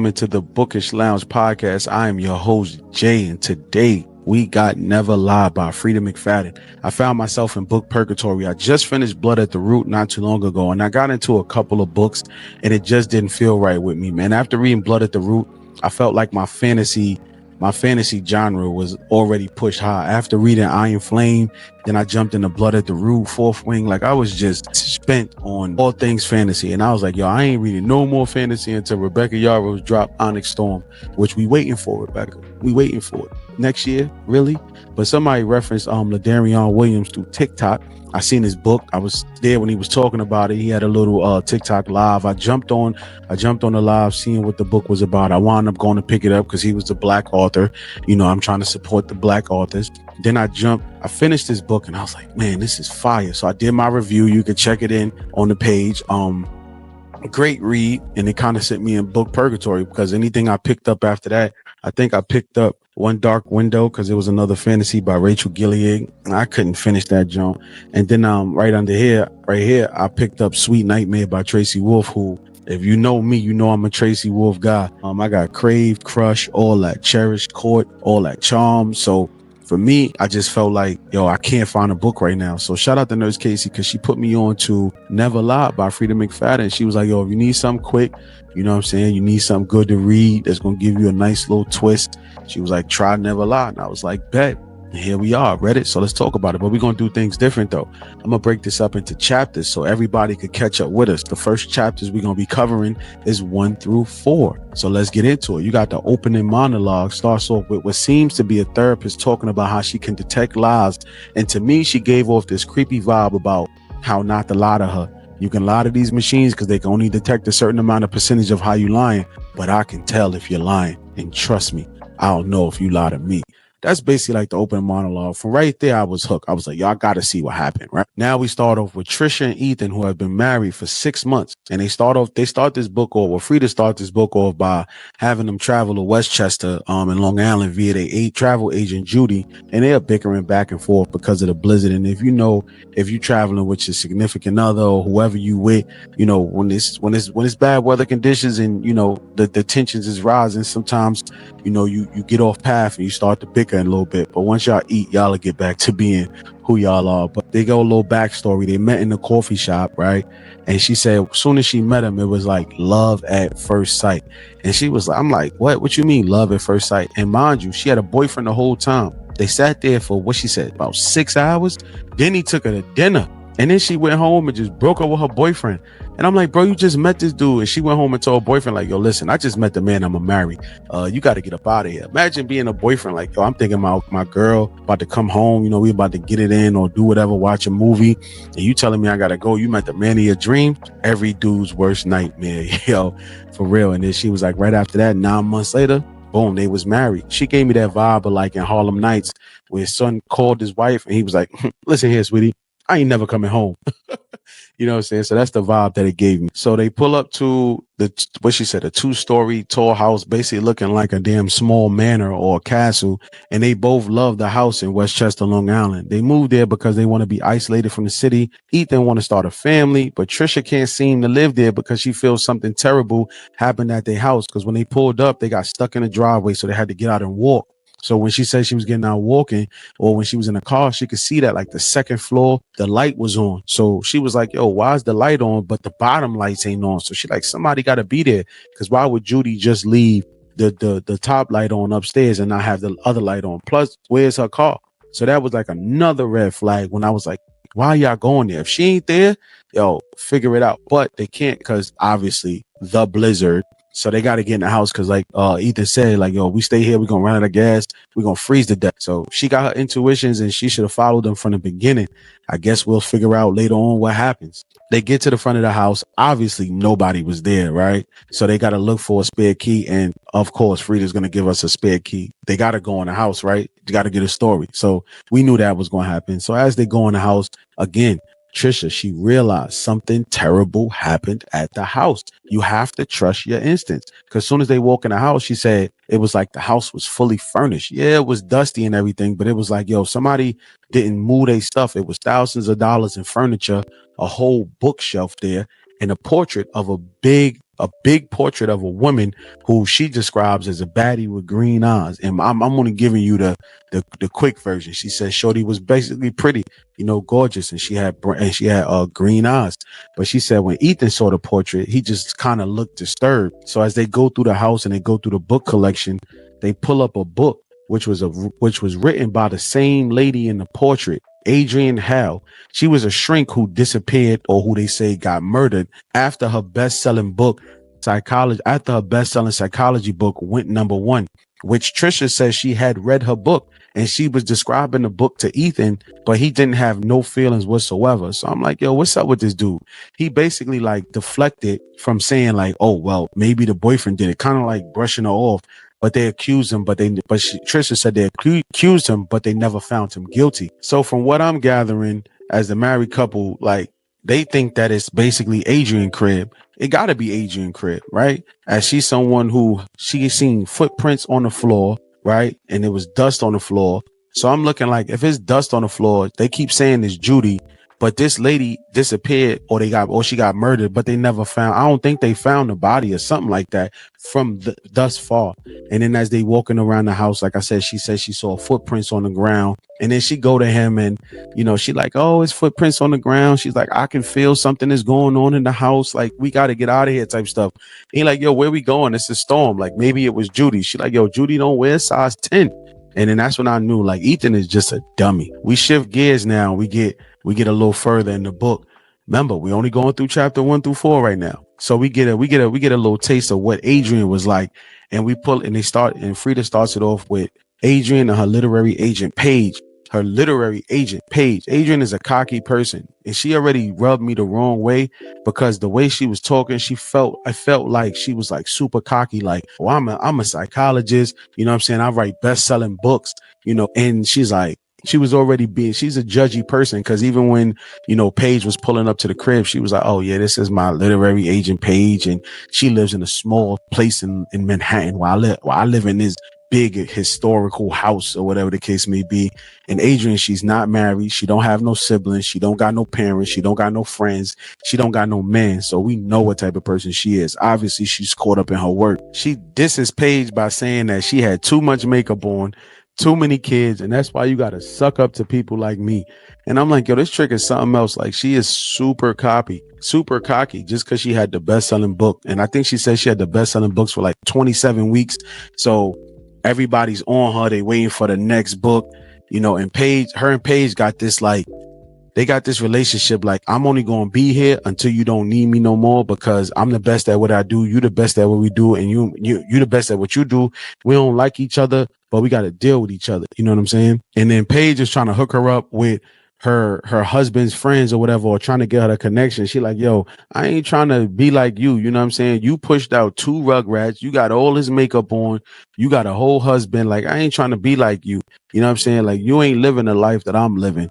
welcome into the Bookish Lounge podcast. I am your host, Jay, and today we got Never Lie by Freida McFadden. I found myself in book purgatory. I just finished Blood at the Root not too long ago, and I got into a couple of books, and it just didn't feel right with me, man. After reading Blood at the Root, I felt like my fantasy genre was already pushed high. After reading Iron Flame, then I jumped into Blood at the Root, Fourth Wing. Like, I was just spent on all things fantasy. And I was like, yo, I ain't reading no more fantasy until Rebecca Yarros dropped Onyx Storm, which we waiting for, Rebecca. We waiting for it. Next year, really? But somebody referenced LaDarion Williams through TikTok. I seen his book. I was there when he was talking about it. He had a little TikTok live. I jumped on the live, seeing what the book was about. I wound up going to pick it up because he was the Black author. You know, I'm trying to support the Black authors. Then I finished this book and I was like, man, this is fire. So I did my review. You can check it in on the page. Great read, and it kind of sent me in book purgatory because anything I picked up after that, I think I picked up One Dark Window because it was another fantasy by Rachel Gilead. I couldn't finish that junk. And then right here, I picked up Sweet Nightmare by Tracy Wolf, who, if you know me, you know I'm a Tracy Wolf guy. I got Crave, Crush, all that, Cherished, Court, all that, Charm. So for me, I just felt like, yo, I can't find a book right now. So shout out to Nurse Casey because she put me on to Never Lie by Freida McFadden. She was like, yo, if you need something quick, you know what I'm saying? You need something good to read that's going to give you a nice little twist. She was like, try Never Lie. And I was like, bet. And here we are, read it. So let's talk about it. But we're going to do things different, though. I'm going to break this up into chapters so everybody could catch up with us. The first chapters we're going to be covering is 1 through 4. So let's get into it. You got the opening monologue. Starts off with what seems to be a therapist talking about how she can detect lies. And to me, she gave off this creepy vibe about how not to lie to her. You can lie to these machines because they can only detect a certain amount of percentage of how you lying. But I can tell if you're lying. And trust me, I don't know if you lie to me. That's basically like the open monologue. From right there, I was hooked. I was like, y'all got to see what happened, right? Now we start off with Tricia and Ethan, who have been married for 6 months. And they start this book off, well, Freida starts this book off by having them travel to Westchester in Long Island via their travel agent, Judy. And they are bickering back and forth because of the blizzard. And if you're traveling with your significant other or whoever you with, you know, when it's bad weather conditions and, you know, the tensions is rising, sometimes, you know, you get off path and you start to bicker a little bit. But once y'all eat, y'all will get back to being who y'all are. But they go a little backstory. They met in the coffee shop, right? And she said, as soon as she met him, it was like love at first sight. And she was like, I'm like, what you mean love at first sight? And mind you, she had a boyfriend the whole time. They sat there for what she said, about 6 hours. Then he took her to dinner. And then she went home and just broke up with her boyfriend. And I'm like, bro, you just met this dude. And she went home and told her boyfriend, like, yo, listen, I just met the man I'm gonna marry. You got to get up out of here. Imagine being a boyfriend like, yo, I'm thinking about my girl about to come home. You know, we about to get it in or do whatever, watch a movie. And you telling me I got to go. You met the man of your dream. Every dude's worst nightmare, yo, for real. And then she was like, right after that, 9 months later, boom, they was married. She gave me that vibe of like in Harlem Nights where his son called his wife and he was like, listen here, sweetie, I ain't never coming home. You know what I'm saying? So that's the vibe that it gave me. So they pull up to a 2-story tall house, basically looking like a damn small manor or a castle. And they both love the house in Westchester, Long Island. They moved there because they want to be isolated from the city. Ethan want to start a family, but Tricia can't seem to live there because she feels something terrible happened at their house. Because when they pulled up, they got stuck in the driveway, so they had to get out and walk. So when she said she was getting out walking, or when she was in the car, she could see that like the second floor, the light was on. So she was like, yo, why is the light on, but the bottom lights ain't on? So she like, somebody got to be there. Because why would Judy just leave the top light on upstairs and not have the other light on? Plus, where's her car? So that was like another red flag when I was like, why y'all going there? If she ain't there, yo, figure it out. But they can't because obviously the blizzard. So they got to get in the house because like Ethan said, like, yo, we stay here, we're going to run out of gas, we're going to freeze to death. So she got her intuitions and she should have followed them from the beginning. I guess we'll figure out later on what happens. They get to the front of the house. Obviously, nobody was there, right? So they got to look for a spare key. And of course, Freida's going to give us a spare key. They got to go in the house, right? You got to get a story. So we knew that was going to happen. So as they go in the house, again, Tricia, she realized something terrible happened at the house. You have to trust your instincts. Because as soon as they walk in the house, she said it was like the house was fully furnished. Yeah, it was dusty and everything, but it was like, yo, somebody didn't move their stuff. It was thousands of dollars in furniture, a whole bookshelf there, and a portrait of a big a big portrait of a woman who she describes as a baddie with green eyes. And I'm only giving you the quick version. She said Shorty was basically pretty, gorgeous, and she had green eyes. But she said when Ethan saw the portrait, he just kind of looked disturbed. So as they go through the house and they go through the book collection, they pull up a book which was written by the same lady in the portrait, Adrienne Hale. She was a shrink who disappeared, or who they say got murdered after her best-selling psychology book went #1, which Trisha says she had read her book and she was describing the book to Ethan, but he didn't have no feelings whatsoever. So I'm like, yo, what's up with this dude? He basically like deflected from saying like, oh, well, maybe the boyfriend did it, kind of like brushing her off. But they accused him, Trisha said they accused him, but they never found him guilty. So from what I'm gathering, as the married couple, like, they think that it's basically Adrienne crib. It got to be Adrienne crib, right? As she's someone who she seen footprints on the floor, right? And it was dust on the floor. So I'm looking like, if it's dust on the floor, they keep saying it's Judy, but this lady disappeared, or she got murdered, but they never found. I don't think they found the body or something like that from thus far. And then as they walking around the house, like I said, she said she saw footprints on the ground. And then she go to him and, she like, oh, it's footprints on the ground. She's like, I can feel something is going on in the house. Like, we got to get out of here type stuff. He like, yo, where we going? It's a storm. Like, maybe it was Judy. She like, yo, Judy don't wear size 10. And then that's when I knew, like, Ethan is just a dummy. We shift gears now. We get a little further in the book. Remember, we only going through chapter 1 through 4 right now. So we get a little taste of what Adrienne was like. And Freida starts it off with Adrienne and her literary agent Paige. Adrienne is a cocky person, and she already rubbed me the wrong way because the way she was talking, I felt like she was like super cocky, like, oh, I'm a psychologist, you know what I'm saying? I write best-selling books, and she's like, she's a judgy person, because even when, Paige was pulling up to the crib, she was like, oh yeah, this is my literary agent Paige, and she lives in a small place in Manhattan while I live in this big historical house, or whatever the case may be. And Adrienne, she's not married. She don't have no siblings. She don't got no parents. She don't got no friends. She don't got no man. So we know what type of person she is. Obviously, she's caught up in her work. She disses Paige by saying that she had too much makeup on, too many kids, and that's why you got to suck up to people like me. And I'm like, yo, this trick is something else. Like, she is super cocky just because she had the best-selling book. And I think she said she had the best-selling books for like 27 weeks. So everybody's on her. They waiting for the next book, and her and Paige got this, like, they got this relationship. Like, I'm only going to be here until you don't need me no more, because I'm the best at what I do. You the best at what we do. And you the best at what you do. We don't like each other, but we got to deal with each other. You know what I'm saying? And then Paige is trying to hook her up with her husband's friends or whatever, or trying to get her a connection. She like, yo, I ain't trying to be like you. You know what I'm saying? You pushed out 2 rugrats. You got all his makeup on. You got a whole husband. Like, I ain't trying to be like you. You know what I'm saying? Like, you ain't living the life that I'm living,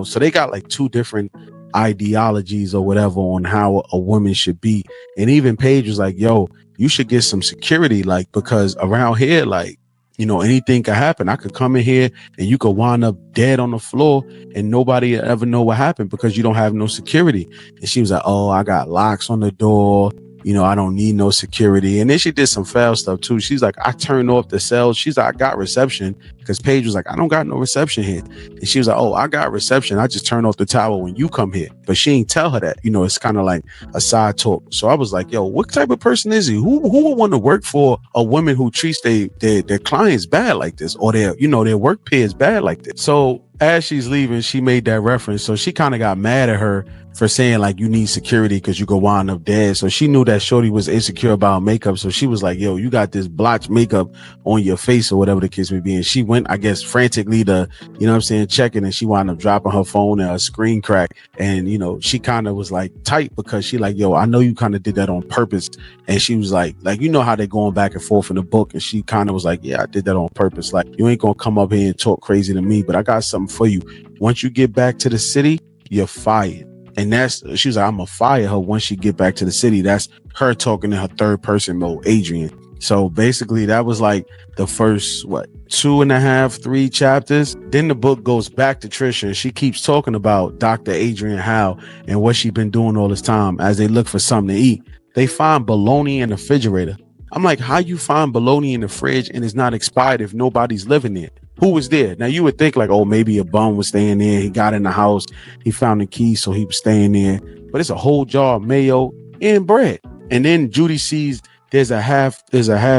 So they got like 2 different ideologies or whatever on how a woman should be. And even Paige was like, yo, you should get some security, like, because around here, like, anything could happen. I could come in here and you could wind up dead on the floor and nobody ever know what happened because you don't have no security. And she was like, oh, I got locks on the door. I don't need no security. And then she did some foul stuff too. She's like, I turned off the cells. She's like, I got reception, because Paige was like, I don't got no reception here. And she was like, oh, I got reception. I just turn off the tower when you come here. But she ain't tell her that. It's kind of like a side talk. So I was like, yo, what type of person is he? Who would want to work for a woman who treats their clients bad like this, or their work peers bad like this? So as she's leaving, she made that reference. So she kind of got mad at her for saying like, you need security because you could wind up dead. So she knew that Shorty was insecure about makeup. So she was like, yo, you got this blotch makeup on your face, or whatever the case may be. And she went, I guess, frantically to, checking, and she wound up dropping her phone and her screen crack. And, she kind of was like tight, because she like, yo, I know you kind of did that on purpose. And she was like, how they're going back and forth in the book. And she kind of was like, yeah, I did that on purpose. Like, you ain't gonna come up here and talk crazy to me, but I got something for you. Once you get back to the city, you're fired. And she was like, I'm gonna fire her once she get back to the city. That's her talking in her third person mode, Adrienne. So basically that was like the first, 2.5, 3 chapters. Then the book goes back to Trisha. She keeps talking about Dr. Adrienne Hale and what she's been doing all this time as they look for something to eat. they find bologna in the refrigerator. I'm like, how you find bologna in the fridge and it's not expired if nobody's living there? Who was there? Now you would think like, oh, maybe a bum was staying there. He got in the house. He found the key, so he was staying there. But it's a whole jar of mayo and bread. And then Judy sees there's a half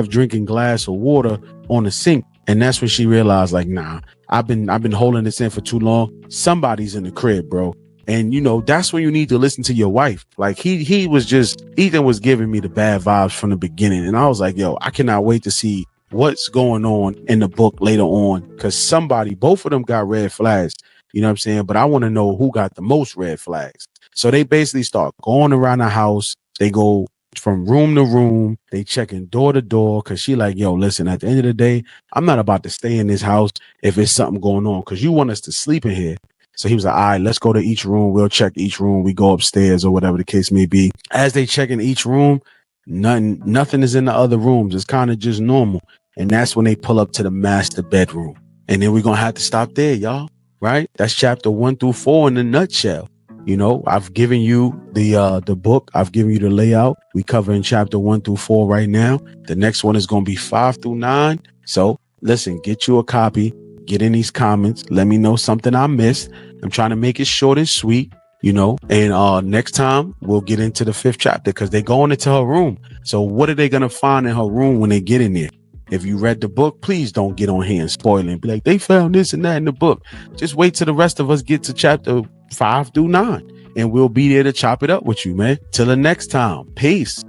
drinking glass of water on the sink. And that's when she realized, like, nah, I've been holding this in for too long. Somebody's in the crib, bro. And that's when you need to listen to your wife. Like Ethan was giving me the bad vibes from the beginning. And I was like, yo, I cannot wait to see what's going on in the book later on. Cause both of them got red flags. You know what I'm saying? But I want to know who got the most red flags. So they basically start going around the house. They go from room to room. They checking door to door. Cause she like, yo, listen, at the end of the day, I'm not about to stay in this house if it's something going on. Cause you want us to sleep in here. So he was like, all right, let's go to each room. We'll check each room. We go upstairs or whatever the case may be. As they check in each room, nothing is in the other rooms. It's kind of just normal. And that's when they pull up to the master bedroom. And then we're going to have to stop there, y'all. Right? That's chapter 1 through 4 in a nutshell. I've given you the book. I've given you the layout. We cover in chapter 1 through 4 right now. The next one is going to be 5 through 9. So listen, get you a copy. Get in these comments. Let me know something I missed. I'm trying to make it short and sweet, and next time we'll get into the 5th chapter because they're going into her room. So what are they going to find in her room when they get in there? If you read the book, please don't get on here and spoil it and be like, they found this and that in the book. Just wait till the rest of us get to chapter 5 through 9 and we'll be there to chop it up with you, man. Till the next time. Peace.